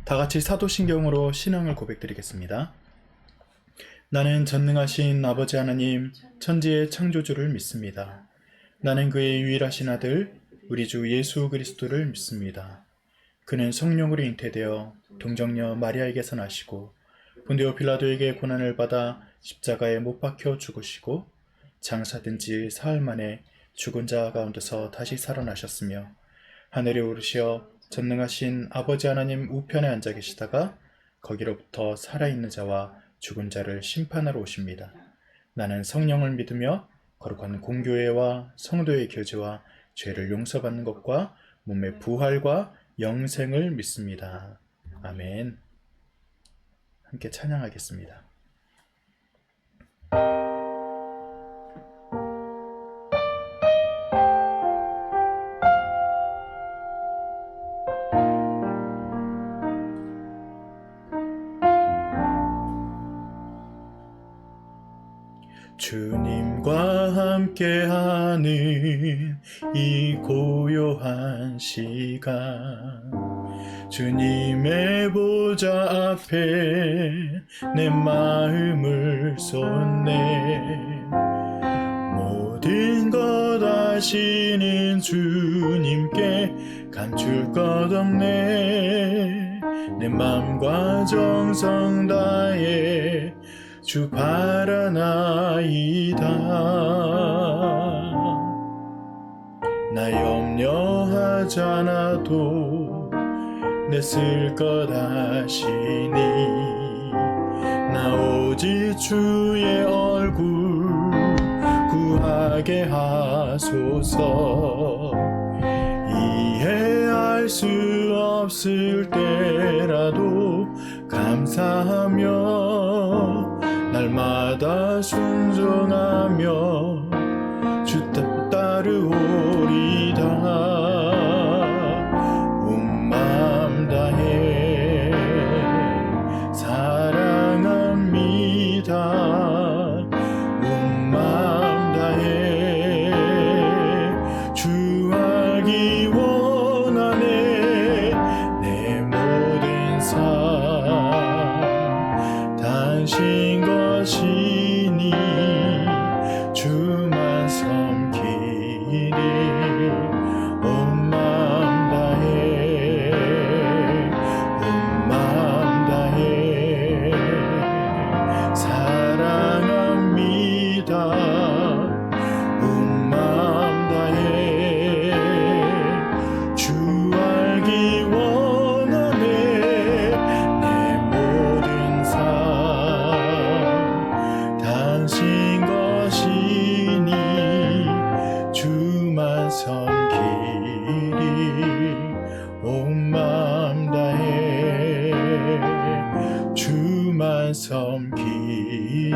다 같이 사도신경으로 신앙을 고백드리겠습니다. 나는 전능하신 아버지 하나님, 천지의 창조주를 믿습니다. 나는 그의 유일하신 아들, 우리 주 예수 그리스도를 믿습니다. 그는 성령으로 잉태되어 동정녀 마리아에게서 나시고 본디오 빌라도에게 고난을 받아 십자가에 못 박혀 죽으시고 장사된 지 사흘 만에 죽은 자 가운데서 다시 살아나셨으며 하늘에 오르시어 전능하신 아버지 하나님 우편에 앉아 계시다가 거기로부터 살아있는 자와 죽은 자를 심판하러 오십니다. 나는 성령을 믿으며 거룩한 공교회와 성도의 교제와 죄를 용서받는 것과 몸의 부활과 영생을 믿습니다. 아멘. 함께 찬양하겠습니다. 주님과 함께하는 이 고요한 시간, 주님의 보좌 앞에 내 마음을 쏟네. 모든 것 아시는 주님께 감출 것 없네. 내 맘과 정성 다해 주 바라나이다. 나 염려하잖아도 내 쓸 것 아시니. 나 오직 주의 얼굴 구하게 하소서. 이해할 수 없을 때라도 감사하며 날마다 순종하며 주 뜻 따르오리다. 온 마음 다해 사랑합니다. 온 마음 다해 주 알기 원하네. 내 모든 삶 당신 것이니 주만 섬기리. 온 마음 다해 온 마음 다해 사랑합니다. 온 마음 다해 주 알기 원하네. 내 모든 삶 당신 것이니 주만 섬기리. 온 마음 다해 주만 섬기리.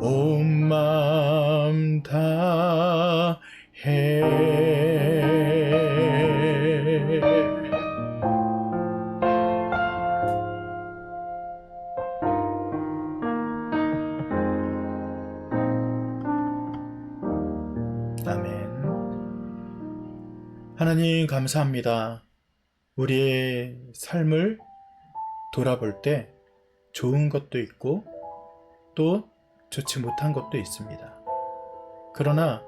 온 마음 다해. 아멘. 하나님 감사합니다. 우리의 삶을 돌아볼 때 좋은 것도 있고 또 좋지 못한 것도 있습니다. 그러나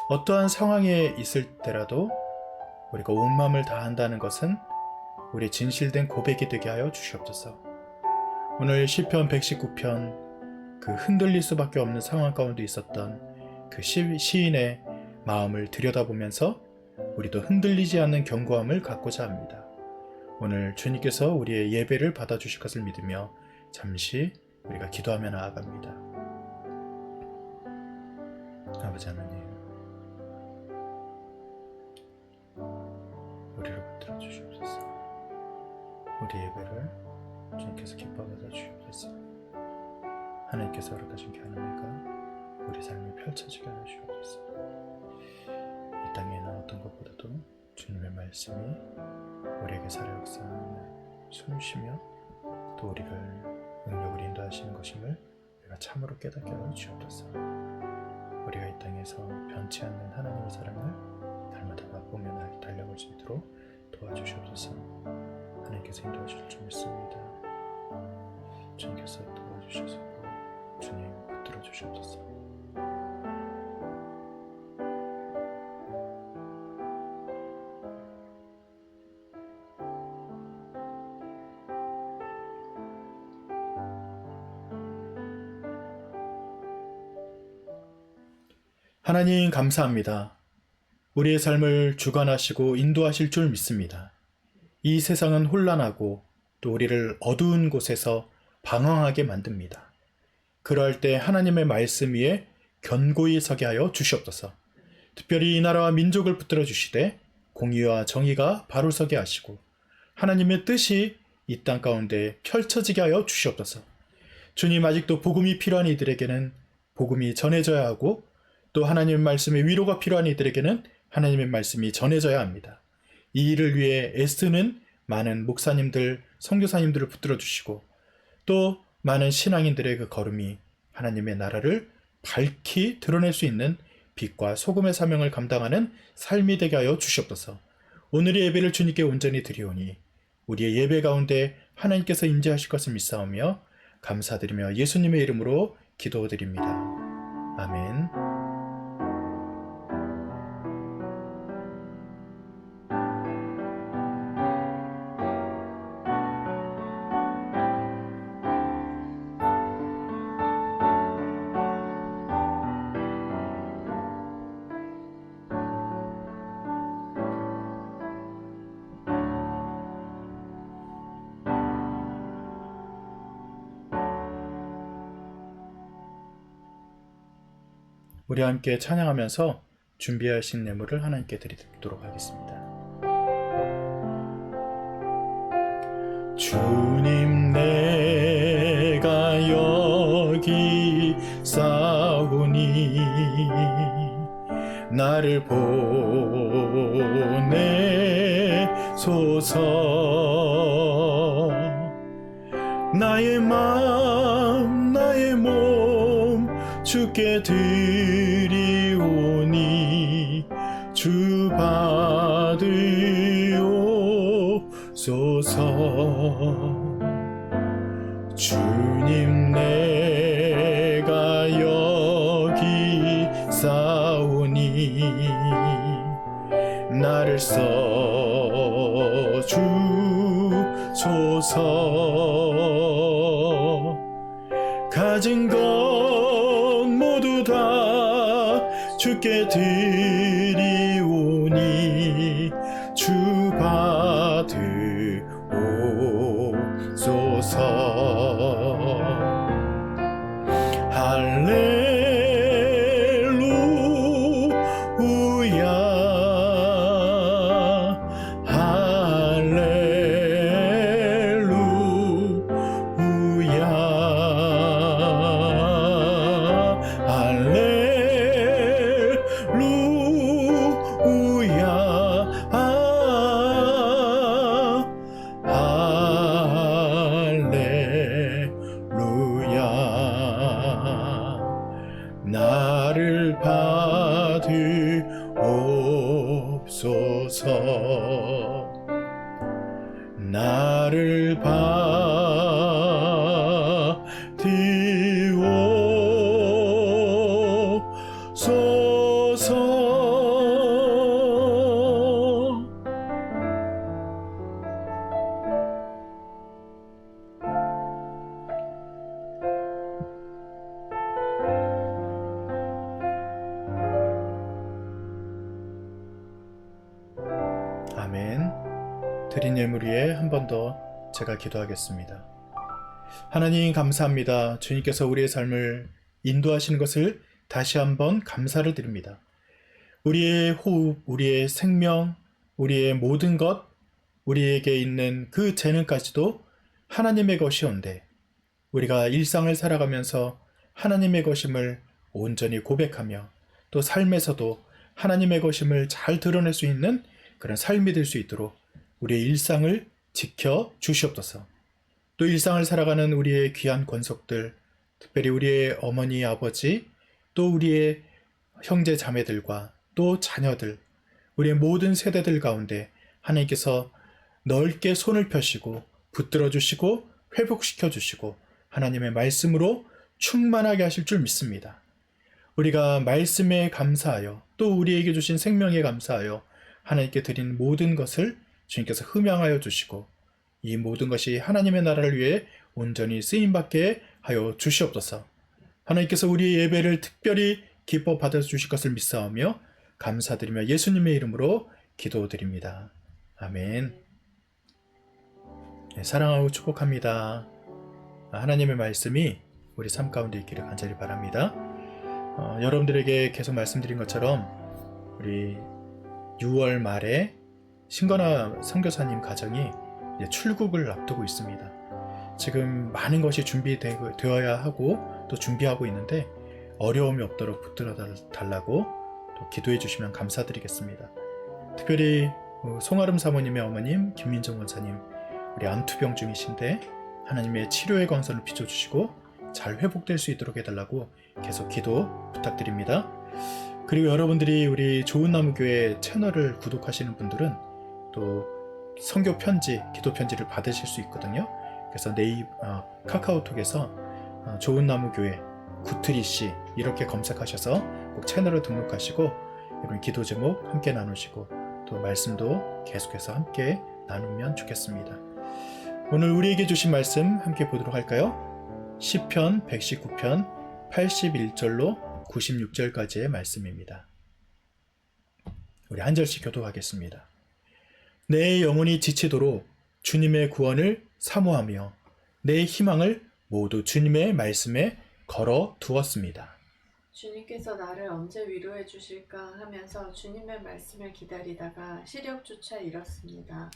어떠한 상황에 있을 때라도 우리가 온 마음을 다한다는 것은 우리의 진실된 고백이 되게 하여 주시옵소서. 오늘 시편 119편 그 흔들릴 수밖에 없는 상황 가운데 있었던 그 시인의 마음을 들여다보면서 우리도 흔들리지 않는 견고함을 갖고자 합니다. 오늘 주님께서 우리의 예배를 받아주실 것을 믿으며 잠시 우리가 기도하며 나아갑니다. 아버지 하나님, 우리를 붙들어 주시옵소서. 우리 예배를 주님께서 기뻐 받아 주시옵소서. 하나님께서 허락하신 하나님과 우리 삶이 펼쳐지게 하여 주옵소서. 이 땅에 있는 어떤 것보다도 주님의 말씀이 우리에게 살아 역사하는 숨쉬며 또 우리를 능력을 인도하시는 것임을 우리가 참으로 깨닫게 하여 주옵소서. 우리가 이 땅에서 변치 않는 하나님의 사랑을 날마다 맛보며 달려갈 수 있도록 도와주시옵소서. 하나님 주님께서 인도하실 줄 믿습니다. 주님께서 도와주셔서 주님 붙들어 주시옵소서. 하나님 감사합니다. 우리의 삶을 주관하시고 인도하실 줄 믿습니다. 이 세상은 혼란하고 또 우리를 어두운 곳에서 방황하게 만듭니다. 그러할 때 하나님의 말씀 위에 견고히 서게 하여 주시옵소서. 특별히 이 나라와 민족을 붙들어 주시되 공의와 정의가 바로 서게 하시고 하나님의 뜻이 이 땅 가운데 펼쳐지게 하여 주시옵소서. 주님, 아직도 복음이 필요한 이들에게는 복음이 전해져야 하고 또 하나님의 말씀에 위로가 필요한 이들에게는 하나님의 말씀이 전해져야 합니다. 이 일을 위해 애쓰는 많은 목사님들, 선교사님들을 붙들어 주시고 또 많은 신앙인들의 그 걸음이 하나님의 나라를 밝히 드러낼 수 있는 빛과 소금의 사명을 감당하는 삶이 되게 하여 주시옵소서. 오늘의 예배를 주님께 온전히 드리오니 우리의 예배 가운데 하나님께서 임재하실 것을 믿사오며 감사드리며 예수님의 이름으로 기도드립니다. 아멘. 우리 함께 찬양하면서 준비하신 예물을 하나님께 드리도록 하겠습니다. 주님, 내가 여기 싸우니 나를 보내소서. 나의 마음 나의 몸 주께 드리오니 주 받으옵소서. 주님, 내가 여기 싸우니 나를 써주소서. 가진 것 모두 다 주께 드리오니 주 받으옵소서. 나를 받으옵소서. 나를 받으옵소서. 아멘. 드린 예물 위에 한 번 더 제가 기도하겠습니다. 하나님 감사합니다. 주님께서 우리의 삶을 인도하시는 것을 다시 한번 감사를 드립니다. 우리의 호흡, 우리의 생명, 우리의 모든 것, 우리에게 있는 그 재능까지도 하나님의 것이온데 우리가 일상을 살아가면서 하나님의 것임을 온전히 고백하며 또 삶에서도 하나님의 것임을 잘 드러낼 수 있는 그런 삶이 될 수 있도록 우리의 일상을 지켜 주시옵소서. 또 일상을 살아가는 우리의 귀한 권속들, 특별히 우리의 어머니, 아버지, 또 우리의 형제 자매들과 또 자녀들, 우리의 모든 세대들 가운데 하나님께서 넓게 손을 펴시고 붙들어 주시고 회복시켜 주시고 하나님의 말씀으로 충만하게 하실 줄 믿습니다. 우리가 말씀에 감사하여 또 우리에게 주신 생명에 감사하여 하나님께 드린 모든 것을 주님께서 흠양하여 주시고 이 모든 것이 하나님의 나라를 위해 온전히 쓰임받게 하여 주시옵소서. 하나님께서 우리의 예배를 특별히 기뻐 받아주실 것을 믿사오며 감사드리며 예수님의 이름으로 기도드립니다. 아멘. 네, 사랑하고 축복합니다. 하나님의 말씀이 우리 삶 가운데 있기를 간절히 바랍니다. 여러분들에게 계속 말씀드린 것처럼 우리 6월 말에 신건아 선교사님 가정이 이제 출국을 앞두고 있습니다. 지금 많은 것이 준비되어야 하고 또 준비하고 있는데 어려움이 없도록 붙들어 달라고 또 기도해 주시면 감사드리겠습니다. 특별히 송아름 사모님의 어머님 김민정 원사님 우리 암투병 중이신데 하나님의 치료의 광선을 비춰주시고 잘 회복될 수 있도록 해달라고 계속 기도 부탁드립니다. 그리고 여러분들이 우리 좋은나무교회 채널을 구독하시는 분들은 또 선교 편지, 기도 편지를 받으실 수 있거든요. 그래서 카카오톡에서 좋은나무교회 구트리씨 이렇게 검색하셔서 꼭 채널을 등록하시고 이런 기도 제목 함께 나누시고 또 말씀도 계속해서 함께 나누면 좋겠습니다. 오늘 우리에게 주신 말씀 함께 보도록 할까요? 시편 119편 81절로 96절까지의 말씀입니다. 우리 한 절씩 교독하겠습니다. 내 영혼이 지치도록 주님의 구원을 사모하며 내 희망을 모두 주님의 말씀에 걸어 두었습니다. 주님께서 나를 언제 위로해 주실까 하면서 주님의 말씀을 기다리다가 시력조차 잃었습니다.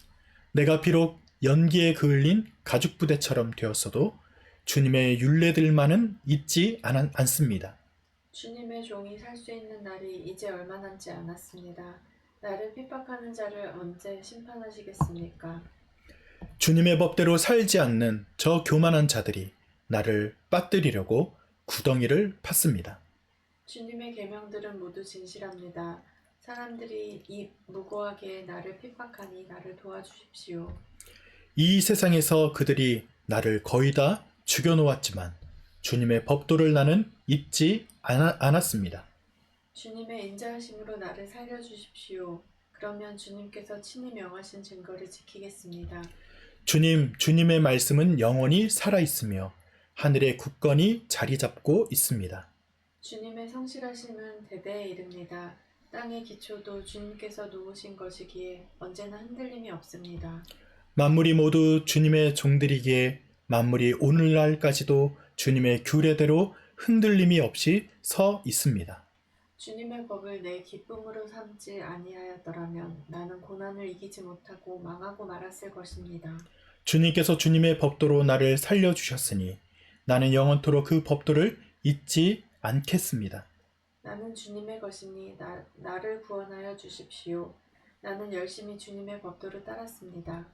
내가 비록 연기에 그을린 가죽부대처럼 되었어도 주님의 율례들만은 잊지 않습니다. 주님의 종이 살 수 있는 날이 이제 얼마 남지 않았습니다. 나를 핍박하는 자를 언제 심판하시겠습니까? 주님의 법대로 살지 않는 저 교만한 자들이 나를 빠뜨리려고 구덩이를 팠습니다. 주님의 계명들은 모두 진실합니다. 사람들이 이 무고하게 나를 핍박하니 나를 도와주십시오. 이 세상에서 그들이 나를 거의 다 죽여놓았지만 주님의 법도를 나는 잊지 않았습니다. 주님의 인자하심으로 나를 살려주십시오. 그러면 주님께서 친히 명하신 증거를 지키겠습니다. 주님의 말씀은 영원히 살아있으며 하늘의 굳건히 자리 잡고 있습니다. 주님의 성실하심은 대대에 이릅니다. 땅의 기초도 주님께서 놓으신 것이기에 언제나 흔들림이 없습니다. 만물이 모두 주님의 종들이기에 만물이 오늘날까지도 주님의 규례대로 흔들림이 없이 서 있습니다. 주님의 법을 내 기쁨으로 삼지 아니하였더라면 나는 고난을 이기지 못하고 망하고 말았을 것입니다. 주님께서 주님의 법도로 나를 살려주셨으니 나는 영원토록 그 법도를 잊지 않겠습니다. 나는 주님의 것이니 나를 구원하여 주십시오. 나는 열심히 주님의 법도를 따랐습니다.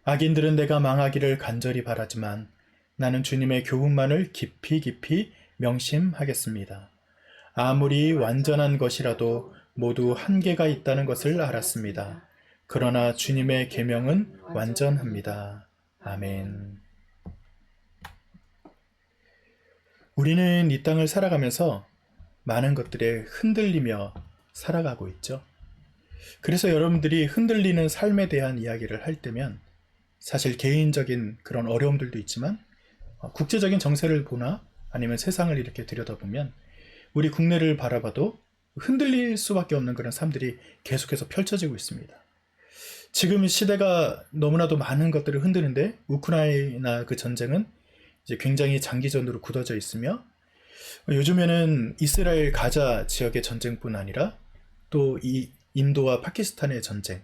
악인들은 내가 망하기를 간절히 바라지만 나는 주님의 교훈만을 깊이 명심하겠습니다. 아무리 완전한 것이라도 모두 한계가 있다는 것을 알았습니다. 그러나 주님의 계명은 완전합니다. 아멘. 우리는 이 땅을 살아가면서 많은 것들에 흔들리며 살아가고 있죠. 그래서 여러분들이 흔들리는 삶에 대한 이야기를 할 때면 사실 개인적인 그런 어려움들도 있지만 국제적인 정세를 보나 아니면 세상을 이렇게 들여다보면 우리 국내를 바라봐도 흔들릴 수밖에 없는 그런 삶들이 계속해서 펼쳐지고 있습니다. 지금 시대가 너무나도 많은 것들을 흔드는데 우크라이나 그 전쟁은 이제 굉장히 장기전으로 굳어져 있으며 요즘에는 이스라엘 가자 지역의 전쟁뿐 아니라 또 이 인도와 파키스탄의 전쟁,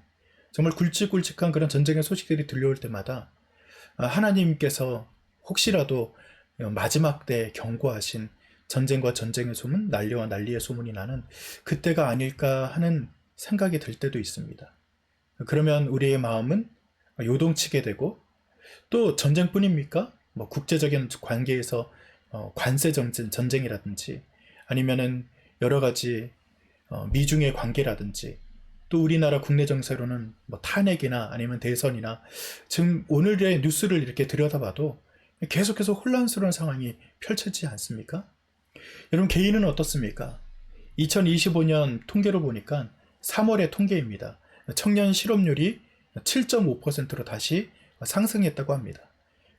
정말 굵직굵직한 그런 전쟁의 소식들이 들려올 때마다 하나님께서 혹시라도 마지막 때 경고하신 전쟁과 전쟁의 소문, 난리와 난리의 소문이 나는 그때가 아닐까 하는 생각이 들 때도 있습니다. 그러면 우리의 마음은 요동치게 되고 또 전쟁뿐입니까? 국제적인 관계에서 관세 전쟁이라든지 아니면은 여러 가지 미중의 관계라든지 또 우리나라 국내 정세로는 뭐 탄핵이나 아니면 대선이나 지금 오늘의 뉴스를 이렇게 들여다봐도 계속해서 혼란스러운 상황이 펼쳐지지 않습니까? 여러분 개인은 어떻습니까? 2025년 통계로 보니까 3월의 통계입니다. 청년 실업률이 7.5%로 다시 상승했다고 합니다.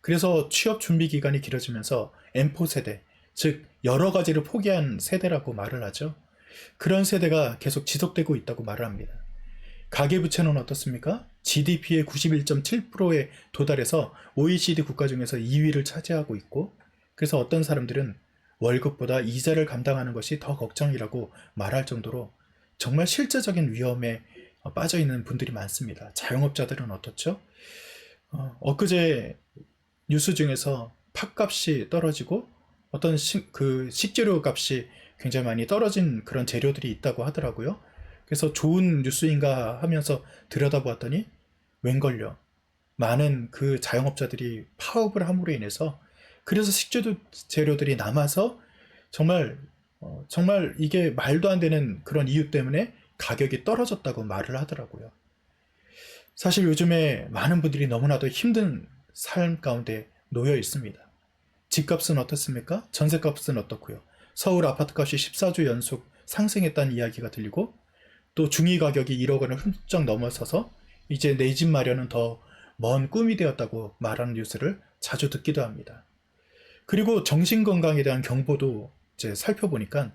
그래서 취업 준비 기간이 길어지면서 M4 세대, 즉 여러 가지를 포기한 세대라고 말을 하죠. 그런 세대가 계속 지속되고 있다고 말을 합니다. 가계부채는 어떻습니까? GDP의 91.7%에 도달해서 OECD 국가 중에서 2위를 차지하고 있고, 그래서 어떤 사람들은 월급보다 이자를 감당하는 것이 더 걱정이라고 말할 정도로 정말 실제적인 위험에 빠져 있는 분들이 많습니다. 자영업자들은 어떻죠? 엊그제 뉴스 중에서 팥값이 떨어지고 어떤 식재료 값이 굉장히 많이 떨어진 그런 재료들이 있다고 하더라고요. 그래서 좋은 뉴스인가 하면서 들여다보았더니 웬걸요. 많은 그 자영업자들이 파업을 함으로 인해서 그래서 식재료들이 남아서 정말 이게 말도 안 되는 그런 이유 때문에 가격이 떨어졌다고 말을 하더라고요. 사실 요즘에 많은 분들이 너무나도 힘든 삶 가운데 놓여 있습니다. 집값은 어떻습니까? 전세값은 어떻고요? 서울 아파트값이 14주 연속 상승했다는 이야기가 들리고 또 중위 가격이 1억 원을 훌쩍 넘어서서 이제 내 집 마련은 더 먼 꿈이 되었다고 말하는 뉴스를 자주 듣기도 합니다. 그리고 정신건강에 대한 경보도 이제 살펴보니까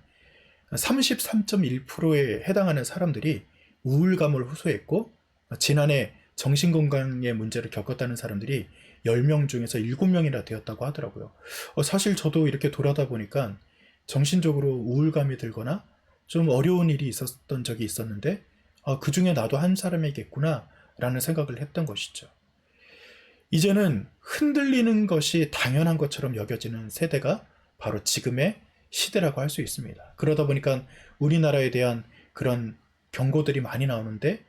33.1%에 해당하는 사람들이 우울감을 호소했고 지난해 정신건강의 문제를 겪었다는 사람들이 10명 중에서 7명이나 되었다고 하더라고요. 사실 저도 이렇게 돌아다 보니까 정신적으로 우울감이 들거나 좀 어려운 일이 있었던 적이 있었는데 그 중에 나도 한 사람이겠구나 라는 생각을 했던 것이죠. 이제는 흔들리는 것이 당연한 것처럼 여겨지는 세대가 바로 지금의 시대라고 할 수 있습니다. 그러다 보니까 우리나라에 대한 그런 경고들이 많이 나오는데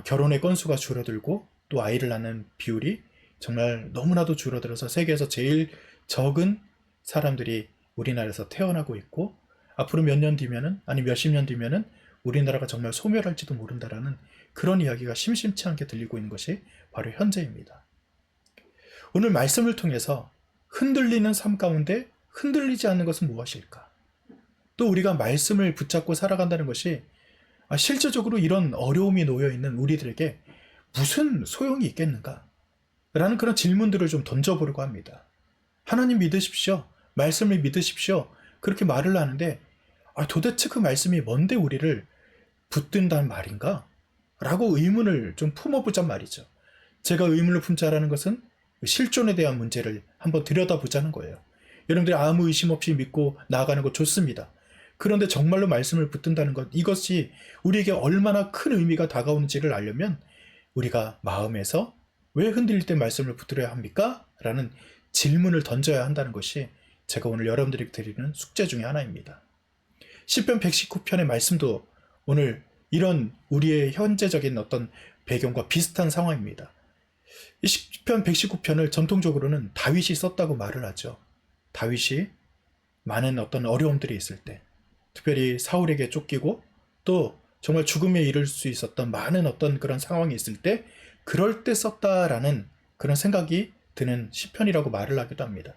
결혼의 건수가 줄어들고 또 아이를 낳는 비율이 정말 너무나도 줄어들어서 세계에서 제일 적은 사람들이 우리나라에서 태어나고 있고 앞으로 몇 년 뒤면은 아니 몇십 년 뒤면은 우리나라가 정말 소멸할지도 모른다라는 그런 이야기가 심심치 않게 들리고 있는 것이 바로 현재입니다. 오늘 말씀을 통해서 흔들리는 삶 가운데 흔들리지 않는 것은 무엇일까? 또 우리가 말씀을 붙잡고 살아간다는 것이 실제적으로 이런 어려움이 놓여 있는 우리들에게 무슨 소용이 있겠는가? 라는 그런 질문들을 좀 던져보려고 합니다. 하나님 믿으십시오. 말씀을 믿으십시오. 그렇게 말을 하는데 도대체 그 말씀이 뭔데 우리를 붙든다는 말인가? 라고 의문을 좀 품어보잔 말이죠. 제가 의문을 품자라는 것은 실존에 대한 문제를 한번 들여다보자는 거예요. 여러분들이 아무 의심 없이 믿고 나아가는 것 좋습니다. 그런데 정말로 말씀을 붙든다는 것, 이것이 우리에게 얼마나 큰 의미가 다가오는지를 알려면 우리가 마음에서 왜 흔들릴 때 말씀을 붙들어야 합니까? 라는 질문을 던져야 한다는 것이 제가 오늘 여러분들에게 드리는 숙제 중에 하나입니다. 시편 119편의 말씀도 오늘 이런 우리의 현재적인 어떤 배경과 비슷한 상황입니다. 이 시편 119편을 전통적으로는 다윗이 썼다고 말을 하죠. 다윗이 많은 어떤 어려움들이 있을 때, 특별히 사울에게 쫓기고 또 정말 죽음에 이를 수 있었던 많은 어떤 그런 상황이 있을 때 그럴 때 썼다라는 그런 생각이 드는 시편이라고 말을 하기도 합니다.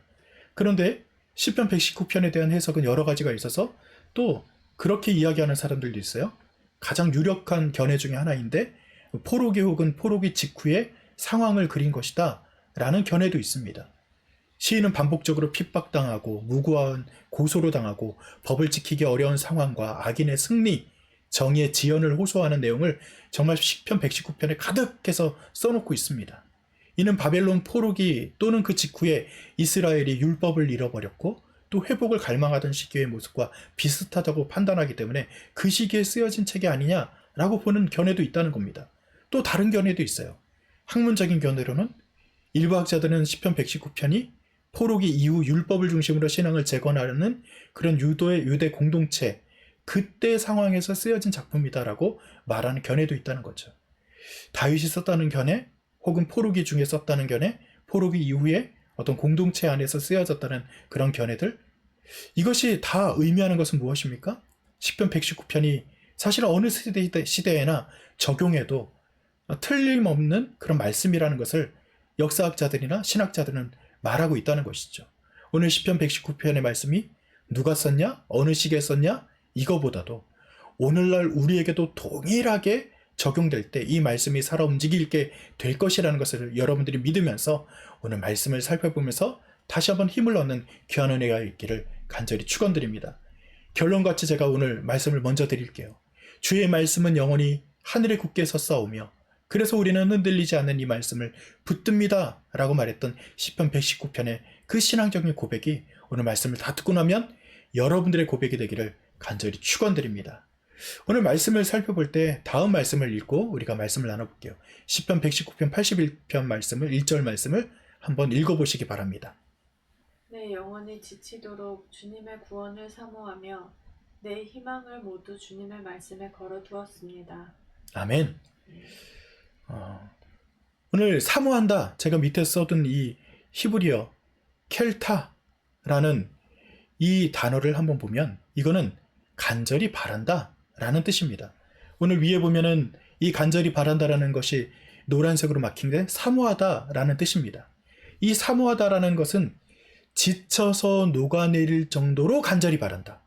그런데 시편 119편에 대한 해석은 여러 가지가 있어서 또 그렇게 이야기하는 사람들도 있어요. 가장 유력한 견해 중에 하나인데 포로기 혹은 포로기 직후에 상황을 그린 것이다 라는 견해도 있습니다. 시인은 반복적으로 핍박당하고 무고한 고소로 당하고 법을 지키기 어려운 상황과 악인의 승리, 정의의 지연을 호소하는 내용을 정말 시편 119편에 가득해서 써놓고 있습니다. 이는 바벨론 포로기 또는 그 직후에 이스라엘이 율법을 잃어버렸고 또 회복을 갈망하던 시기의 모습과 비슷하다고 판단하기 때문에 그 시기에 쓰여진 책이 아니냐라고 보는 견해도 있다는 겁니다. 또 다른 견해도 있어요. 학문적인 견해로는 일부 학자들은 시편 119편이 포로기 이후 율법을 중심으로 신앙을 재건하려는 그런 유대 공동체, 그때 상황에서 쓰여진 작품이다라고 말하는 견해도 있다는 거죠. 다윗이 썼다는 견해, 혹은 포로기 중에 썼다는 견해, 포로기 이후에 어떤 공동체 안에서 쓰여졌다는 그런 견해들, 이것이 다 의미하는 것은 무엇입니까? 시편 119편이 사실 어느 시대에나 적용해도 틀림없는 그런 말씀이라는 것을 역사학자들이나 신학자들은 말하고 있다는 것이죠. 오늘 시편 119편의 말씀이 누가 썼냐? 어느 시기에 썼냐? 이거보다도 오늘날 우리에게도 동일하게 적용될 때 이 말씀이 살아 움직이게 될 것이라는 것을 여러분들이 믿으면서 오늘 말씀을 살펴보면서 다시 한번 힘을 얻는 귀한 은혜가 있기를 간절히 축원드립니다. 결론같이 제가 오늘 말씀을 먼저 드릴게요. 주의 말씀은 영원히 하늘에 굳게 섰사오며 그래서 우리는 흔들리지 않는 이 말씀을 붙듭니다 라고 말했던 시편 119편의 그 신앙적인 고백이 오늘 말씀을 다 듣고 나면 여러분들의 고백이 되기를 간절히 축원드립니다. 오늘 말씀을 살펴볼 때 다음 말씀을 읽고 우리가 말씀을 나눠볼게요. 시편 119편 81편 말씀을 1절 말씀을 한번 읽어보시기 바랍니다. 내 영혼이 지치도록 주님의 구원을 사모하며 내 희망을 모두 주님의 말씀에 걸어두었습니다. 아멘. 오늘 사모한다, 제가 밑에 써둔 이 히브리어 켈타라는 이 단어를 한번 보면 이거는 간절히 바란다 라는 뜻입니다. 오늘 위에 보면은 이 간절히 바란다라는 것이 노란색으로 막힌 게 사모하다 라는 뜻입니다. 이 사모하다 라는 것은 지쳐서 녹아내릴 정도로 간절히 바란다,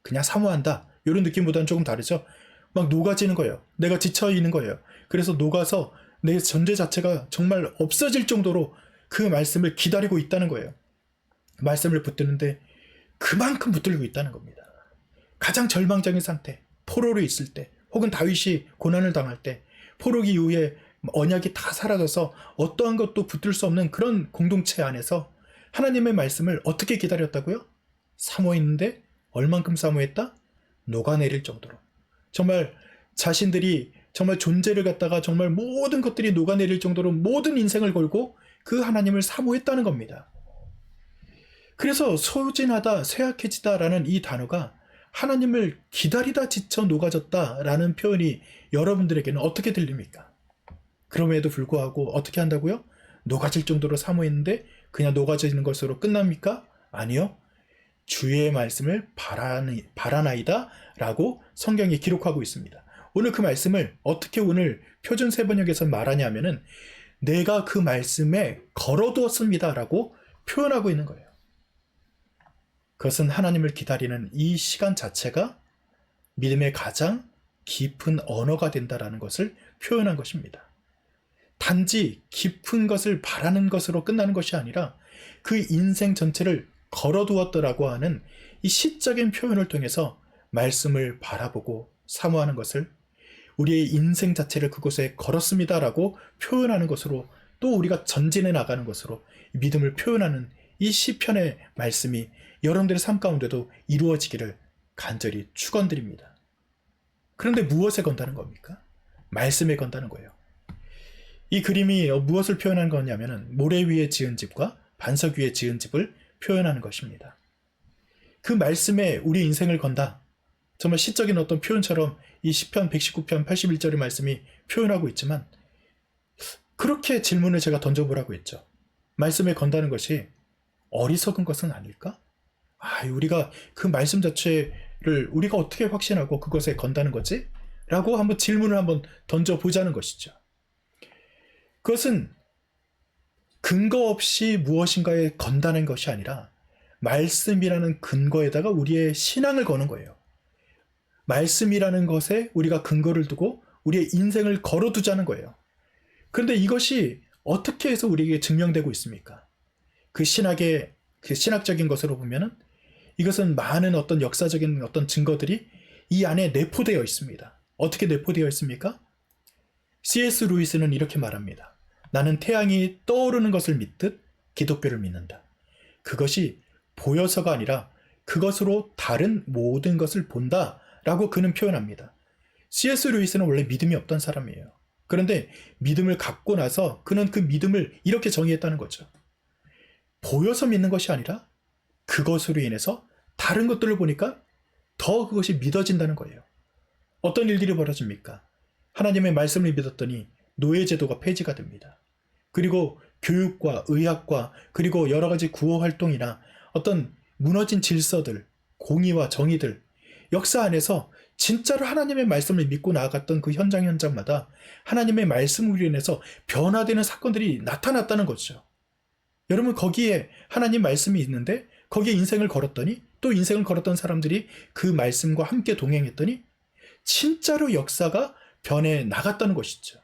그냥 사모한다 이런 느낌보다는 조금 다르죠. 막 녹아지는 거예요. 내가 지쳐 있는 거예요. 그래서 녹아서 내 존재 자체가 정말 없어질 정도로 그 말씀을 기다리고 있다는 거예요. 말씀을 붙드는데 그만큼 붙들고 있다는 겁니다. 가장 절망적인 상태, 포로로 있을 때, 혹은 다윗이 고난을 당할 때, 포로기 이후에 언약이 다 사라져서 어떠한 것도 붙들 수 없는 그런 공동체 안에서 하나님의 말씀을 어떻게 기다렸다고요? 사모했는데 얼만큼 사모했다? 녹아내릴 정도로. 정말 자신들이 정말 존재를 갖다가 정말 모든 것들이 녹아내릴 정도로 모든 인생을 걸고 그 하나님을 사모했다는 겁니다. 그래서 소진하다, 쇠약해지다라는 이 단어가 하나님을 기다리다 지쳐 녹아졌다라는 표현이 여러분들에게는 어떻게 들립니까? 그럼에도 불구하고 어떻게 한다고요? 녹아질 정도로 사모했는데 그냥 녹아지는 것으로 끝납니까? 아니요. 주의 말씀을 바라나이다 라고 성경이 기록하고 있습니다. 오늘 그 말씀을 어떻게 오늘 표준 세번역에서 말하냐 하면은 내가 그 말씀에 걸어두었습니다 라고 표현하고 있는 거예요. 그것은 하나님을 기다리는 이 시간 자체가 믿음의 가장 깊은 언어가 된다라는 것을 표현한 것입니다. 단지 깊은 것을 바라는 것으로 끝나는 것이 아니라 그 인생 전체를 걸어두었더라고 하는 이 시적인 표현을 통해서 말씀을 바라보고 사모하는 것을, 우리의 인생 자체를 그곳에 걸었습니다라고 표현하는 것으로, 또 우리가 전진해 나가는 것으로 믿음을 표현하는 이 시편의 말씀이 여러분들의 삶 가운데도 이루어지기를 간절히 축원드립니다. 그런데 무엇에 건다는 겁니까? 말씀에 건다는 거예요. 이 그림이 무엇을 표현하는 거냐면은 모래 위에 지은 집과 반석 위에 지은 집을 표현하는 것입니다. 그 말씀에 우리 인생을 건다. 정말 시적인 어떤 표현처럼 이 시편 119편 81절의 말씀이 표현하고 있지만, 그렇게 질문을 제가 던져보라고 했죠. 말씀에 건다는 것이 어리석은 것은 아닐까? 우리가 그 말씀 자체를 우리가 어떻게 확신하고 그것에 건다는 거지? 라고 한번 질문을 한번 던져보자는 것이죠. 그것은 근거 없이 무엇인가에 건다는 것이 아니라 말씀이라는 근거에다가 우리의 신앙을 거는 거예요. 말씀이라는 것에 우리가 근거를 두고 우리의 인생을 걸어두자는 거예요. 그런데 이것이 어떻게 해서 우리에게 증명되고 있습니까? 그 신학적인 것으로 보면은 이것은 많은 어떤 역사적인 어떤 증거들이 이 안에 내포되어 있습니다. 어떻게 내포되어 있습니까? C.S. 루이스는 이렇게 말합니다. 나는 태양이 떠오르는 것을 믿듯 기독교를 믿는다. 그것이 보여서가 아니라 그것으로 다른 모든 것을 본다 라고 그는 표현합니다. C.S. 루이스는 원래 믿음이 없던 사람이에요. 그런데 믿음을 갖고 나서 그는 그 믿음을 이렇게 정의했다는 거죠. 보여서 믿는 것이 아니라 그것으로 인해서 다른 것들을 보니까 더 그것이 믿어진다는 거예요. 어떤 일들이 벌어집니까? 하나님의 말씀을 믿었더니 노예제도가 폐지가 됩니다. 그리고 교육과 의학과 그리고 여러 가지 구호 활동이나 어떤 무너진 질서들, 공의와 정의들, 역사 안에서 진짜로 하나님의 말씀을 믿고 나아갔던 그 현장마다 하나님의 말씀으로 인해서 변화되는 사건들이 나타났다는 거죠. 여러분, 거기에 하나님 말씀이 있는데 거기에 인생을 걸었더니, 또 인생을 걸었던 사람들이 그 말씀과 함께 동행했더니 진짜로 역사가 변해 나갔다는 것이죠.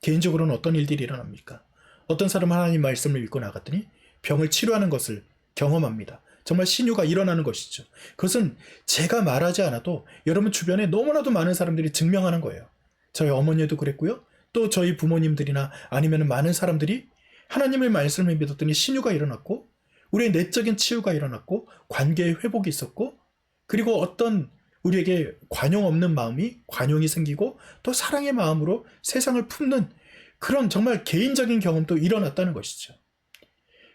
개인적으로는 어떤 일들이 일어납니까? 어떤 사람은 하나님 말씀을 믿고 나갔더니 병을 치료하는 것을 경험합니다. 정말 신유가 일어나는 것이죠. 그것은 제가 말하지 않아도 여러분 주변에 너무나도 많은 사람들이 증명하는 거예요. 저희 어머니도 그랬고요. 또 저희 부모님들이나 아니면 많은 사람들이 하나님의 말씀을 믿었더니 신유가 일어났고, 우리의 내적인 치유가 일어났고, 관계의 회복이 있었고, 그리고 어떤 우리에게 관용 없는 마음이 관용이 생기고, 또 사랑의 마음으로 세상을 품는 그런 정말 개인적인 경험도 일어났다는 것이죠.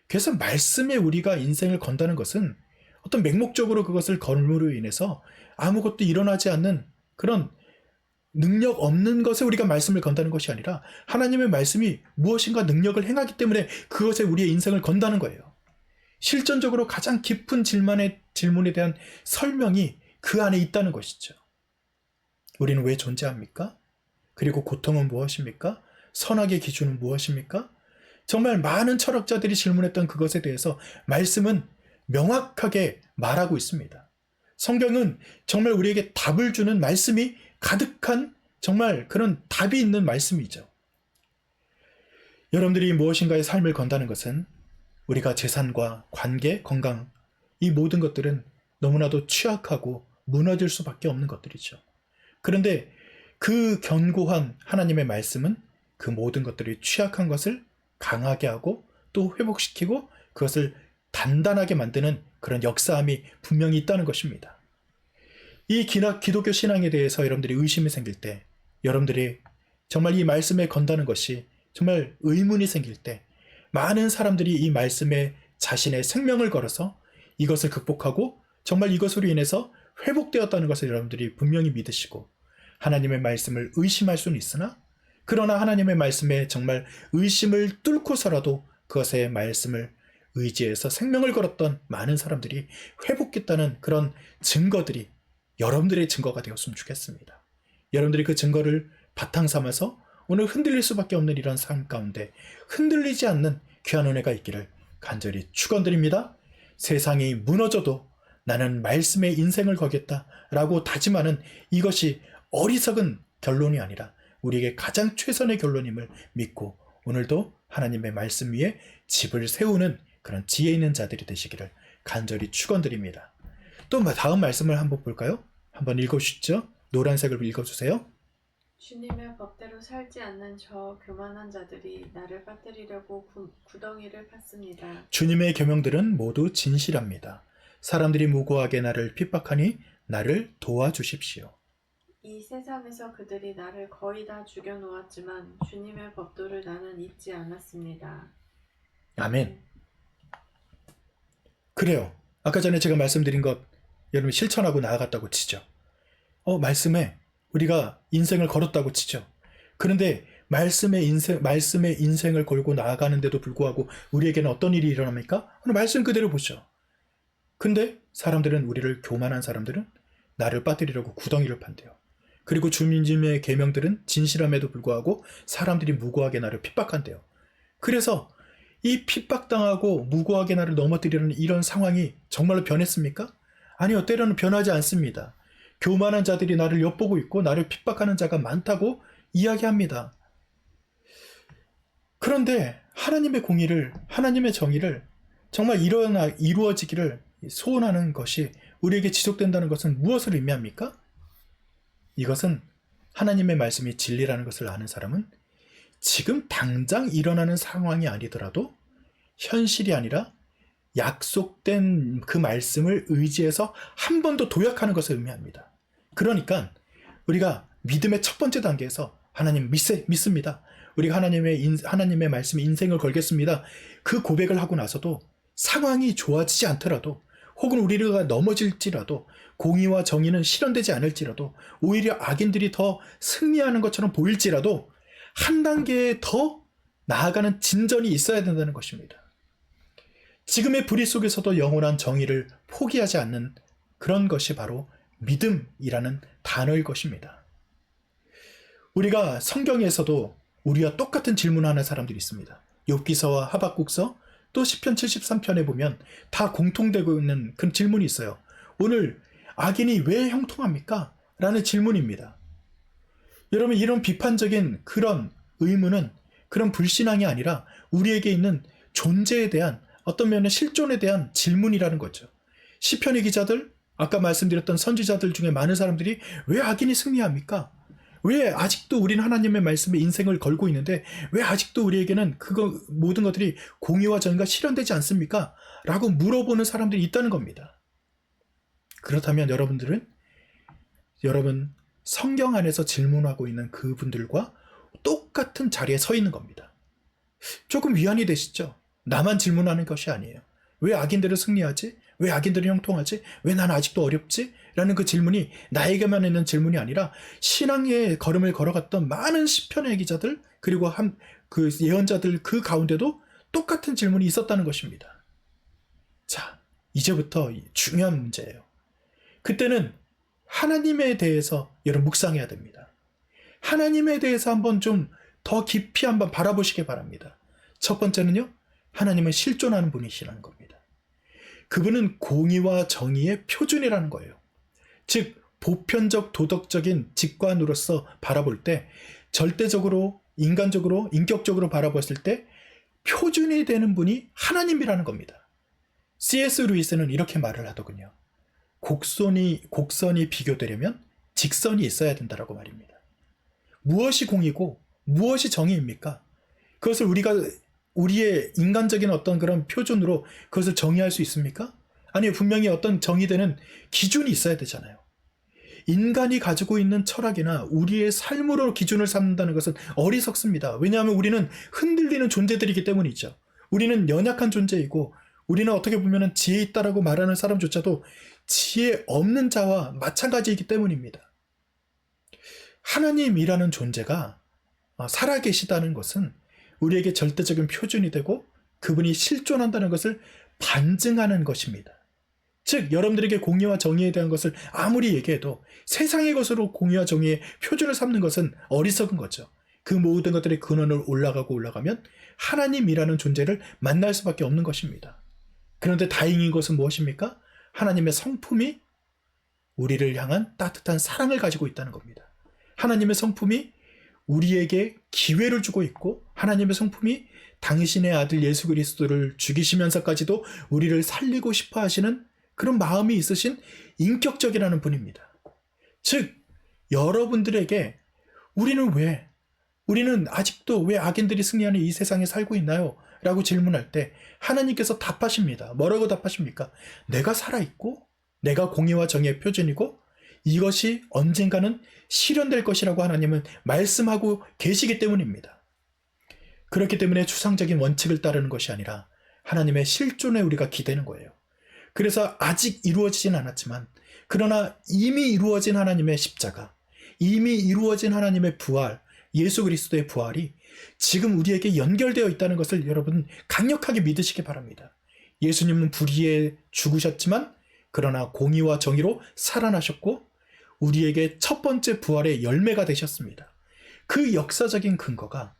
그래서 말씀에 우리가 인생을 건다는 것은 어떤 맹목적으로 그것을 걸음으로 인해서 아무것도 일어나지 않는 그런 능력 없는 것에 우리가 말씀을 건다는 것이 아니라 하나님의 말씀이 무엇인가 능력을 행하기 때문에 그것에 우리의 인생을 건다는 거예요. 실전적으로 가장 깊은 질문에 대한 설명이 그 안에 있다는 것이죠. 우리는 왜 존재합니까? 그리고 고통은 무엇입니까? 선악의 기준은 무엇입니까? 정말 많은 철학자들이 질문했던 그것에 대해서 말씀은 명확하게 말하고 있습니다. 성경은 정말 우리에게 답을 주는 말씀이 가득한 정말 그런 답이 있는 말씀이죠. 여러분들이 무엇인가의 삶을 건다는 것은 우리가 재산과 관계, 건강, 이 모든 것들은 너무나도 취약하고 무너질 수밖에 없는 것들이죠. 그런데 그 견고한 하나님의 말씀은 그 모든 것들이 취약한 것을 강하게 하고 또 회복시키고 그것을 단단하게 만드는 그런 역사함이 분명히 있다는 것입니다. 이 기독교 신앙에 대해서 여러분들이 의심이 생길 때, 여러분들이 정말 이 말씀에 건다는 것이 정말 의문이 생길 때, 많은 사람들이 이 말씀에 자신의 생명을 걸어서 이것을 극복하고 정말 이것으로 인해서 회복되었다는 것을 여러분들이 분명히 믿으시고, 하나님의 말씀을 의심할 수는 있으나 그러나 하나님의 말씀에 정말 의심을 뚫고서라도 그것의 말씀을 의지해서 생명을 걸었던 많은 사람들이 회복했다는 그런 증거들이 여러분들의 증거가 되었으면 좋겠습니다. 여러분들이 그 증거를 바탕 삼아서 오늘 흔들릴 수밖에 없는 이런 삶 가운데 흔들리지 않는 귀한 은혜가 있기를 간절히 축원드립니다. 세상이 무너져도 나는 말씀에 인생을 거겠다라고 다짐하는 이것이 어리석은 결론이 아니라 우리에게 가장 최선의 결론임을 믿고 오늘도 하나님의 말씀 위에 집을 세우는 그런 지혜 있는 자들이 되시기를 간절히 축원드립니다. 또 다음 말씀을 한번 볼까요? 한번 읽어주시죠. 노란색을 읽어주세요. 주님의 법대로 살지 않는 저 교만한 자들이 나를 빠뜨리려고 구덩이를 팠습니다. 주님의 계명들은 모두 진실합니다. 사람들이 무고하게 나를 핍박하니 나를 도와주십시오. 이 세상에서 그들이 나를 거의 다 죽여놓았지만 주님의 법도를 나는 잊지 않았습니다. 아멘. 그래요. 아까 전에 제가 말씀드린 것 여러분 실천하고 나아갔다고 치죠. 말씀에 우리가 인생을 걸었다고 치죠. 그런데 말씀의 인생을 걸고 나아가는데도 불구하고 우리에게는 어떤 일이 일어납니까? 말씀 그대로 보죠. 근데 사람들은 우리를 교만한 사람들은 나를 빠뜨리려고 구덩이를 판대요. 그리고 주님의 계명들은 진실함에도 불구하고 사람들이 무고하게 나를 핍박한대요. 그래서 이 핍박당하고 무고하게 나를 넘어뜨리는 이런 상황이 정말로 변했습니까? 아니요, 때로는 변하지 않습니다. 교만한 자들이 나를 엿보고 있고 나를 핍박하는 자가 많다고 이야기합니다. 그런데 하나님의 공의를, 하나님의 정의를 정말 이루어지기를 소원하는 것이 우리에게 지속된다는 것은 무엇을 의미합니까? 이것은 하나님의 말씀이 진리라는 것을 아는 사람은 지금 당장 일어나는 상황이 아니더라도 현실이 아니라 약속된 그 말씀을 의지해서 한 번 더 도약하는 것을 의미합니다. 그러니까 우리가 믿음의 첫 번째 단계에서 하나님 믿습니다. 우리가 하나님의 말씀에 인생을 걸겠습니다. 그 고백을 하고 나서도 상황이 좋아지지 않더라도 혹은 우리가 넘어질지라도 공의와 정의는 실현되지 않을지라도 오히려 악인들이 더 승리하는 것처럼 보일지라도 한 단계 더 나아가는 진전이 있어야 된다는 것입니다. 지금의 불의 속에서도 영원한 정의를 포기하지 않는 그런 것이 바로 믿음이라는 단어일 것입니다. 우리가 성경에서도 우리와 똑같은 질문하는 사람들이 있습니다. 욥기서와 하박국서 또 시편 73편에 보면 다 공통되고 있는 그런 질문이 있어요. 오늘 악인이 왜 형통합니까? 라는 질문입니다. 여러분, 이런 비판적인 그런 의문은 그런 불신앙이 아니라 우리에게 있는 존재에 대한 어떤 면의 실존에 대한 질문이라는 거죠. 시편의 기자들, 아까 말씀드렸던 선지자들 중에 많은 사람들이 왜 악인이 승리합니까? 왜 아직도 우리는 하나님의 말씀에 인생을 걸고 있는데 왜 아직도 우리에게는 그거 모든 것들이 공의와 정의가 실현되지 않습니까? 라고 물어보는 사람들이 있다는 겁니다. 그렇다면 여러분 성경 안에서 질문하고 있는 그분들과 똑같은 자리에 서 있는 겁니다. 조금 위안이 되시죠? 나만 질문하는 것이 아니에요. 왜 악인들은 승리하지? 왜 악인들은 형통하지? 왜 나는 아직도 어렵지? 라는 그 질문이 나에게만 있는 질문이 아니라 신앙의 걸음을 걸어갔던 많은 시편의 기자들 그리고 그 예언자들 그 가운데도 똑같은 질문이 있었다는 것입니다. 자, 이제부터 중요한 문제예요. 그때는 하나님에 대해서 여러분 묵상해야 됩니다. 하나님에 대해서 한번 좀 더 깊이 한번 바라보시기 바랍니다. 첫 번째는요, 하나님은 실존하는 분이시라는 겁니다. 그분은 공의와 정의의 표준이라는 거예요. 즉 보편적 도덕적인 직관으로서 바라볼 때 절대적으로 인간적으로 인격적으로 바라봤을 때 표준이 되는 분이 하나님이라는 겁니다. C.S. 루이스는 이렇게 말을 하더군요. 곡선이 비교되려면 직선이 있어야 된다라고 말입니다. 무엇이 공이고 무엇이 정의입니까? 그것을 우리의 인간적인 어떤 그런 표준으로 그것을 정의할 수 있습니까? 아니, 분명히 어떤 정의되는 기준이 있어야 되잖아요. 인간이 가지고 있는 철학이나 우리의 삶으로 기준을 삼는다는 것은 어리석습니다. 왜냐하면 우리는 흔들리는 존재들이기 때문이죠. 우리는 연약한 존재이고 우리는 어떻게 보면 지혜 있다라고 말하는 사람조차도 지혜 없는 자와 마찬가지이기 때문입니다. 하나님이라는 존재가 살아계시다는 것은 우리에게 절대적인 표준이 되고 그분이 실존한다는 것을 반증하는 것입니다. 즉 여러분들에게 공의와 정의에 대한 것을 아무리 얘기해도 세상의 것으로 공의와 정의의 표준을 삼는 것은 어리석은 거죠. 그 모든 것들의 근원을 올라가면 하나님이라는 존재를 만날 수밖에 없는 것입니다. 그런데 다행인 것은 무엇입니까? 하나님의 성품이 우리를 향한 따뜻한 사랑을 가지고 있다는 겁니다. 하나님의 성품이 우리에게 기회를 주고 있고 하나님의 성품이 당신의 아들 예수 그리스도를 죽이시면서까지도 우리를 살리고 싶어 하시는 그런 마음이 있으신 인격적이라는 분입니다. 즉 여러분들에게 우리는 아직도 왜 악인들이 승리하는 이 세상에 살고 있나요? 라고 질문할 때 하나님께서 답하십니다. 뭐라고 답하십니까? 내가 살아있고 내가 공의와 정의의 표준이고 이것이 언젠가는 실현될 것이라고 하나님은 말씀하고 계시기 때문입니다. 그렇기 때문에 추상적인 원칙을 따르는 것이 아니라 하나님의 실존에 우리가 기대는 거예요. 그래서 아직 이루어지진 않았지만 그러나 이미 이루어진 하나님의 십자가, 이미 이루어진 하나님의 부활, 예수 그리스도의 부활이 지금 우리에게 연결되어 있다는 것을 여러분 강력하게 믿으시기 바랍니다. 예수님은 불의에 죽으셨지만 그러나 공의와 정의로 살아나셨고 우리에게 첫 번째 부활의 열매가 되셨습니다. 그 역사적인 근거가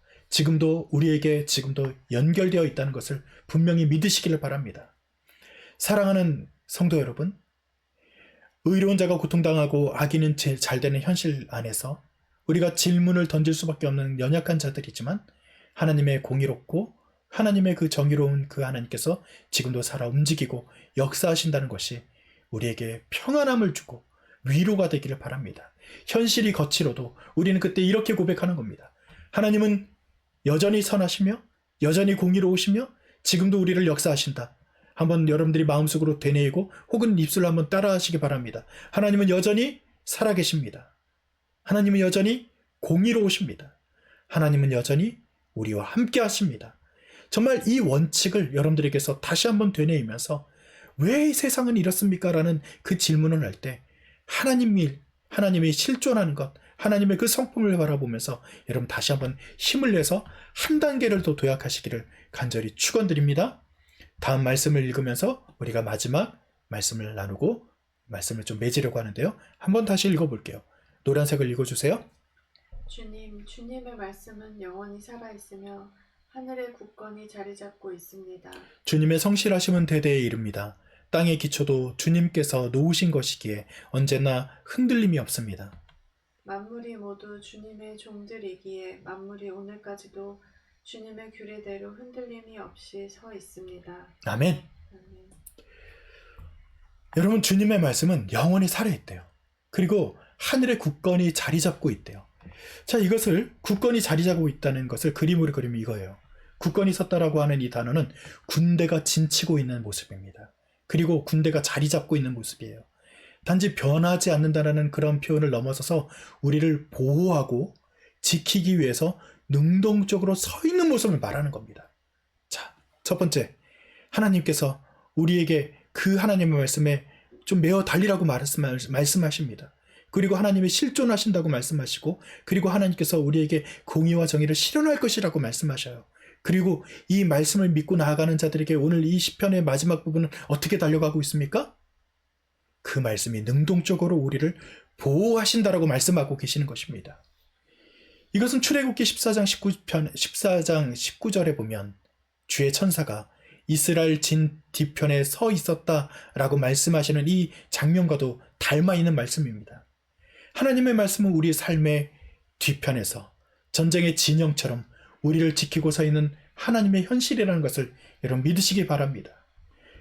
우리에게 지금도 연결되어 있다는 것을 분명히 믿으시기를 바랍니다. 사랑하는 성도 여러분, 의로운 자가 고통당하고 악인은 제일 잘 되는 현실 안에서 우리가 질문을 던질 수밖에 없는 연약한 자들이지만 하나님의 공의롭고 하나님의 그 정의로운 그 하나님께서 지금도 살아 움직이고 역사하신다는 것이 우리에게 평안함을 주고 위로가 되기를 바랍니다. 현실이 거칠어도 우리는 그때 이렇게 고백하는 겁니다. 하나님은 여전히 선하시며 여전히 공의로우시며 지금도 우리를 역사하신다. 한번 여러분들이 마음속으로 되뇌이고 혹은 입술로 한번 따라하시기 바랍니다. 하나님은 여전히 살아계십니다. 하나님은 여전히 공의로우십니다. 하나님은 여전히 우리와 함께 하십니다. 정말 이 원칙을 여러분들에게서 다시 한번 되뇌이면서 왜 이 세상은 이렇습니까? 라는 그 질문을 할 때 하나님이 실존하는 것, 하나님의 그 성품을 바라보면서 여러분 다시 한번 힘을 내서 한 단계를 더 도약하시기를 간절히 축원드립니다. 다음 말씀을 읽으면서 우리가 마지막 말씀을 나누고 말씀을 좀 맺으려고 하는데요. 한번 다시 읽어볼게요. 노란색을 읽어주세요. 주님, 주님의 말씀은 영원히 살아있으며 하늘의 굳건히 자리 잡고 있습니다. 주님의 성실하심은 대대에 이릅니다. 땅의 기초도 주님께서 놓으신 것이기에 언제나 흔들림이 없습니다. 만물이 모두 주님의 종들이기에 만물이 오늘까지도 주님의 규례대로 흔들림이 없이 서 있습니다. 아멘. 아멘. 여러분, 주님의 말씀은 영원히 살아있대요. 그리고 하늘에 굳건히 자리 잡고 있대요. 자, 이것을 굳건히 자리 잡고 있다는 것을 그림으로 그리면 이거예요. 굳건히 섰다라고 하는 이 단어는 군대가 진치고 있는 모습입니다. 그리고 군대가 자리 잡고 있는 모습이에요. 단지 변하지 않는다라는 그런 표현을 넘어서서 우리를 보호하고 지키기 위해서 능동적으로 서 있는 모습을 말하는 겁니다. 자, 첫 번째, 하나님께서 우리에게 그 하나님의 말씀에 좀 매어 달리라고 말씀하십니다. 그리고 하나님이 실존하신다고 말씀하시고, 그리고 하나님께서 우리에게 공의와 정의를 실현할 것이라고 말씀하셔요. 그리고 이 말씀을 믿고 나아가는 자들에게 오늘 이 시편의 마지막 부분은 어떻게 달려가고 있습니까? 그 말씀이 능동적으로 우리를 보호하신다라고 말씀하고 계시는 것입니다. 이것은 출애굽기 14장 19절에 보면 주의 천사가 이스라엘 진 뒤편에 서 있었다라고 말씀하시는 이 장면과도 닮아 있는 말씀입니다. 하나님의 말씀은 우리 삶의 뒤편에서 전쟁의 진영처럼 우리를 지키고 서 있는 하나님의 현실이라는 것을 여러분 믿으시기 바랍니다.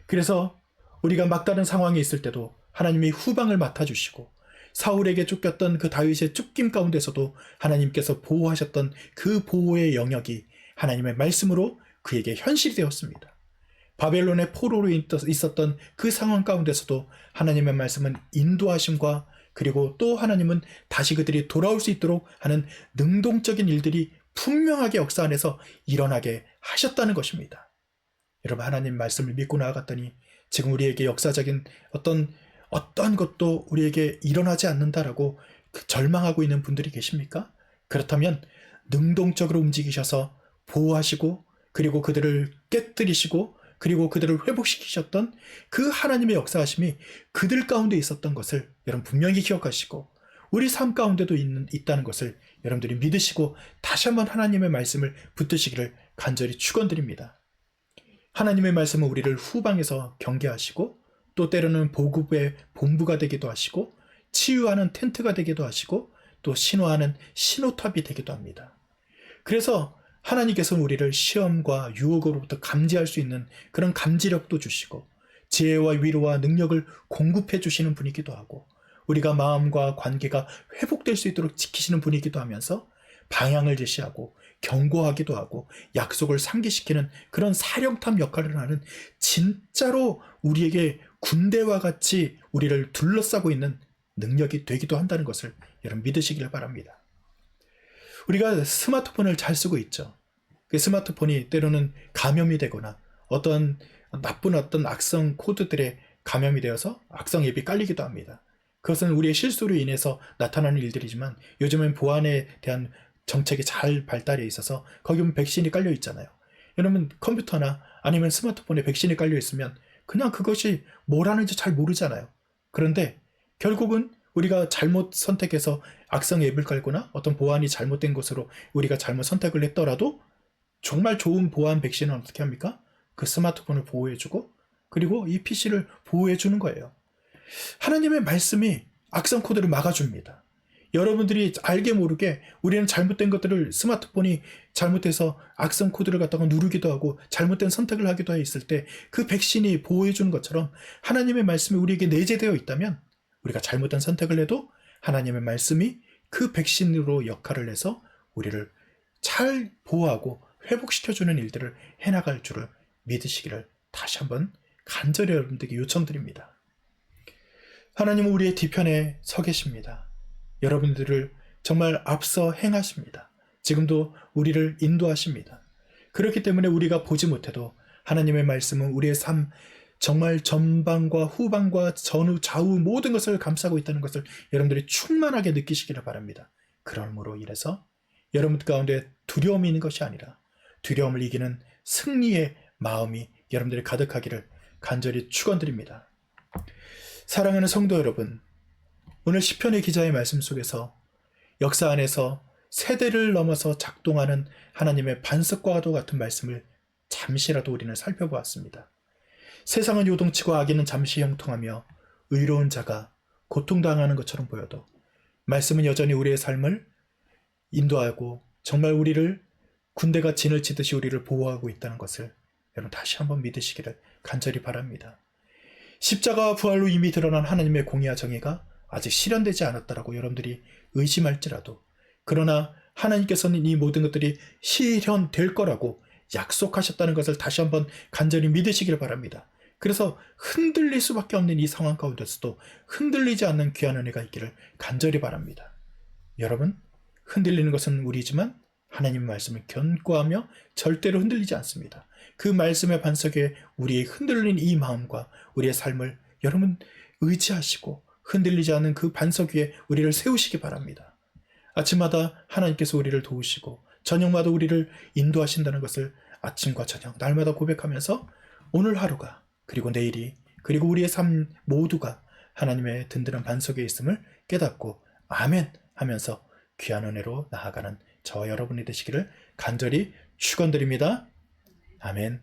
그래서 우리가 막다른 상황에 있을 때도 하나님이 후방을 맡아주시고, 사울에게 쫓겼던 그 다윗의 쫓김 가운데서도 하나님께서 보호하셨던 그 보호의 영역이 하나님의 말씀으로 그에게 현실이 되었습니다. 바벨론의 포로로 있었던 그 상황 가운데서도 하나님의 말씀은 인도하심과, 그리고 또 하나님은 다시 그들이 돌아올 수 있도록 하는 능동적인 일들이 분명하게 역사 안에서 일어나게 하셨다는 것입니다. 여러분, 하나님 말씀을 믿고 나아갔더니 지금 우리에게 역사적인 어떤 것도 우리에게 일어나지 않는다라고 절망하고 있는 분들이 계십니까? 그렇다면 능동적으로 움직이셔서 보호하시고, 그리고 그들을 깨뜨리시고, 그리고 그들을 회복시키셨던 그 하나님의 역사하심이 그들 가운데 있었던 것을 여러분 분명히 기억하시고, 우리 삶 가운데도 있다는 것을 여러분들이 믿으시고 다시 한번 하나님의 말씀을 붙드시기를 간절히 축원드립니다. 하나님의 말씀은 우리를 후방에서 경계하시고, 또 때로는 보급의 본부가 되기도 하시고, 치유하는 텐트가 되기도 하시고, 또 신호하는 신호탑이 되기도 합니다. 그래서 하나님께서는 우리를 시험과 유혹으로부터 감지할 수 있는 그런 감지력도 주시고, 지혜와 위로와 능력을 공급해 주시는 분이기도 하고, 우리가 마음과 관계가 회복될 수 있도록 지키시는 분이기도 하면서 방향을 제시하고 경고하기도 하고 약속을 상기시키는 그런 사령탑 역할을 하는, 진짜로 우리에게 군대와 같이 우리를 둘러싸고 있는 능력이 되기도 한다는 것을 여러분 믿으시길 바랍니다. 우리가 스마트폰을 잘 쓰고 있죠. 그 스마트폰이 때로는 감염이 되거나 나쁜 악성 코드들에 감염이 되어서 악성 앱이 깔리기도 합니다. 그것은 우리의 실수로 인해서 나타나는 일들이지만, 요즘은 보안에 대한 정책이 잘 발달해 있어서 거기 보면 백신이 깔려 있잖아요. 여러분 컴퓨터나 아니면 스마트폰에 백신이 깔려 있으면 그냥 그것이 뭘 하는지 잘 모르잖아요. 그런데 결국은 우리가 잘못 선택해서 악성 앱을 깔거나 어떤 보안이 잘못된 것으로 우리가 잘못 선택을 했더라도 정말 좋은 보안 백신은 어떻게 합니까? 그 스마트폰을 보호해주고, 그리고 이 PC를 보호해주는 거예요. 하나님의 말씀이 악성 코드를 막아줍니다. 여러분들이 알게 모르게 우리는 잘못된 것들을, 스마트폰이 잘못해서 악성 코드를 갖다가 누르기도 하고 잘못된 선택을 하기도 했을 때 그 백신이 보호해주는 것처럼 하나님의 말씀이 우리에게 내재되어 있다면, 우리가 잘못된 선택을 해도 하나님의 말씀이 그 백신으로 역할을 해서 우리를 잘 보호하고 회복시켜주는 일들을 해나갈 줄을 믿으시기를 다시 한번 간절히 여러분들에게 요청드립니다. 하나님은 우리의 뒤편에 서 계십니다. 여러분들을 정말 앞서 행하십니다. 지금도 우리를 인도하십니다. 그렇기 때문에 우리가 보지 못해도 하나님의 말씀은 우리의 삶, 정말 전방과 후방과 전후 좌우 모든 것을 감싸고 있다는 것을 여러분들이 충만하게 느끼시기를 바랍니다. 그러므로 인해서 여러분 가운데 두려움이 있는 것이 아니라 두려움을 이기는 승리의 마음이 여러분들이 가득하기를 간절히 축원드립니다. 사랑하는 성도 여러분, 오늘 시편의 기자의 말씀 속에서 역사 안에서 세대를 넘어서 작동하는 하나님의 반석과도 같은 말씀을 잠시라도 우리는 살펴보았습니다. 세상은 요동치고 악인은 잠시 형통하며 의로운 자가 고통당하는 것처럼 보여도 말씀은 여전히 우리의 삶을 인도하고 정말 우리를 군대가 진을 치듯이 우리를 보호하고 있다는 것을 여러분 다시 한번 믿으시기를 간절히 바랍니다. 십자가와 부활로 이미 드러난 하나님의 공의와 정의가 아직 실현되지 않았다라고 여러분들이 의심할지라도, 그러나 하나님께서는 이 모든 것들이 실현될 거라고 약속하셨다는 것을 다시 한번 간절히 믿으시기를 바랍니다. 그래서 흔들릴 수밖에 없는 이 상황 가운데서도 흔들리지 않는 귀한 은혜가 있기를 간절히 바랍니다. 여러분, 흔들리는 것은 우리지만 하나님의 말씀을 견고하며 절대로 흔들리지 않습니다. 그 말씀의 반석에 우리의 흔들린 이 마음과 우리의 삶을 여러분 의지하시고 흔들리지 않는 그 반석 위에 우리를 세우시기 바랍니다. 아침마다 하나님께서 우리를 도우시고 저녁마다 우리를 인도하신다는 것을 아침과 저녁 날마다 고백하면서 오늘 하루가, 그리고 내일이, 그리고 우리의 삶 모두가 하나님의 든든한 반석에 있음을 깨닫고 아멘 하면서 귀한 은혜로 나아가는 저와 여러분이 되시기를 간절히 축원드립니다. 아멘.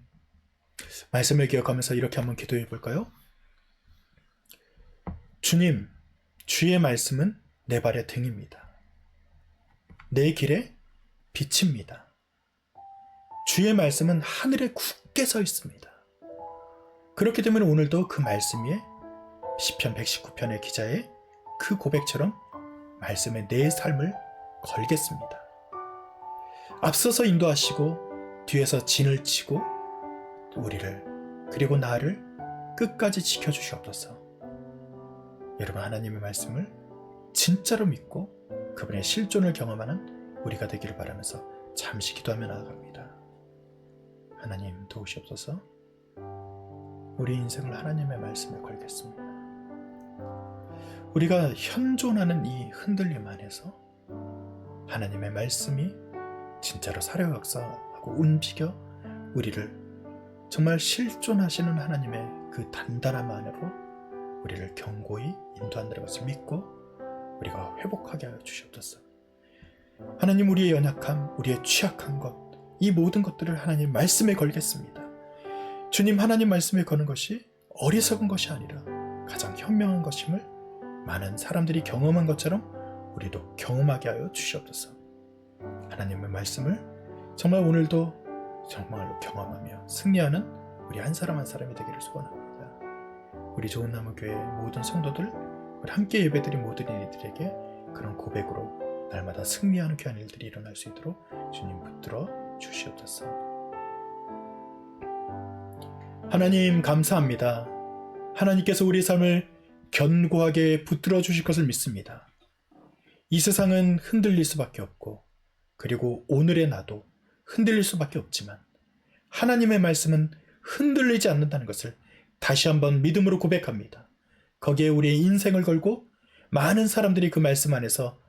말씀을 기억하면서 이렇게 한번 기도해 볼까요? 주님, 주의 말씀은 내 발의 등입니다. 내 길에 빛입니다. 주의 말씀은 하늘에 굳게 서 있습니다. 그렇기 때문에 오늘도 그 말씀 위에 시편 119편의 기자의 그 고백처럼 말씀에 내 삶을 걸겠습니다. 앞서서 인도하시고 뒤에서 진을 치고 우리를, 그리고 나를 끝까지 지켜주시옵소서. 여러분, 하나님의 말씀을 진짜로 믿고 그분의 실존을 경험하는 우리가 되기를 바라면서 잠시 기도하며 나아갑니다. 하나님 도우시옵소서. 우리 인생을 하나님의 말씀에 걸겠습니다. 우리가 현존하는 이 흔들림 안에서 하나님의 말씀이 진짜로 살아 역사하고 움직여 우리를 정말 실존하시는 하나님의 그 단단함 안으로 우리를 견고히 인도한다는 것을 믿고 우리가 회복하게 하여 주시옵소서. 하나님, 우리의 연약함, 우리의 취약한 것, 이 모든 것들을 하나님 말씀에 걸겠습니다. 주님, 하나님 말씀에 거는 것이 어리석은 것이 아니라 가장 현명한 것임을 많은 사람들이 경험한 것처럼 우리도 경험하게 하여 주시옵소서. 하나님의 말씀을 정말 오늘도 정말로 경험하며 승리하는 우리 한 사람 한 사람이 되기를 소원합니다. 우리 좋은 나무 교회 모든 성도들, 우리 함께 예배드린 모든 이들에게 그런 고백으로 날마다 승리하는 귀한 일들이 일어날 수 있도록 주님 붙들어 주시옵소서. 하나님 감사합니다. 하나님께서 우리 삶을 견고하게 붙들어 주실 것을 믿습니다. 이 세상은 흔들릴 수밖에 없고, 그리고 오늘의 나도 흔들릴 수밖에 없지만 하나님의 말씀은 흔들리지 않는다는 것을 다시 한번 믿음으로 고백합니다. 거기에 우리의 인생을 걸고 많은 사람들이 그 말씀 안에서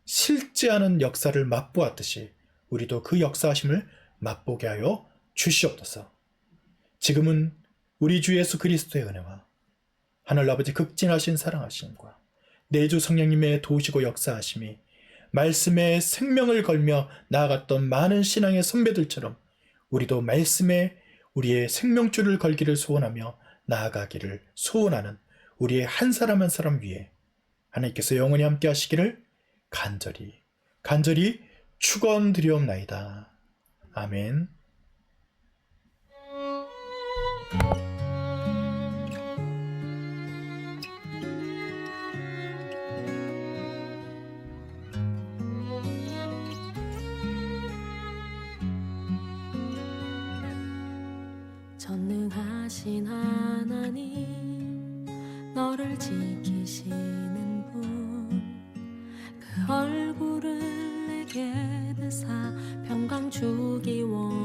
실제하는 역사를 맛보았듯이 우리도 그 역사하심을 맛보게 하여 주시옵소서. 지금은 우리 주 예수 그리스도의 은혜와 하늘아버지 극진하신 사랑하심과 내 주 성령님의 도우시고 역사하심이 말씀에 생명을 걸며 나아갔던 많은 신앙의 선배들처럼 우리도 말씀에 우리의 생명줄을 걸기를 소원하며 나아가기를 소원하는 우리의 한 사람 한 사람 위에 하나님께서 영원히 함께 하시기를 간절히 축원드리옵나이다. 아멘. 전능하신 하나님, 너를 지키시는 분, 그 얼굴을 내게 드사 평강 주기 원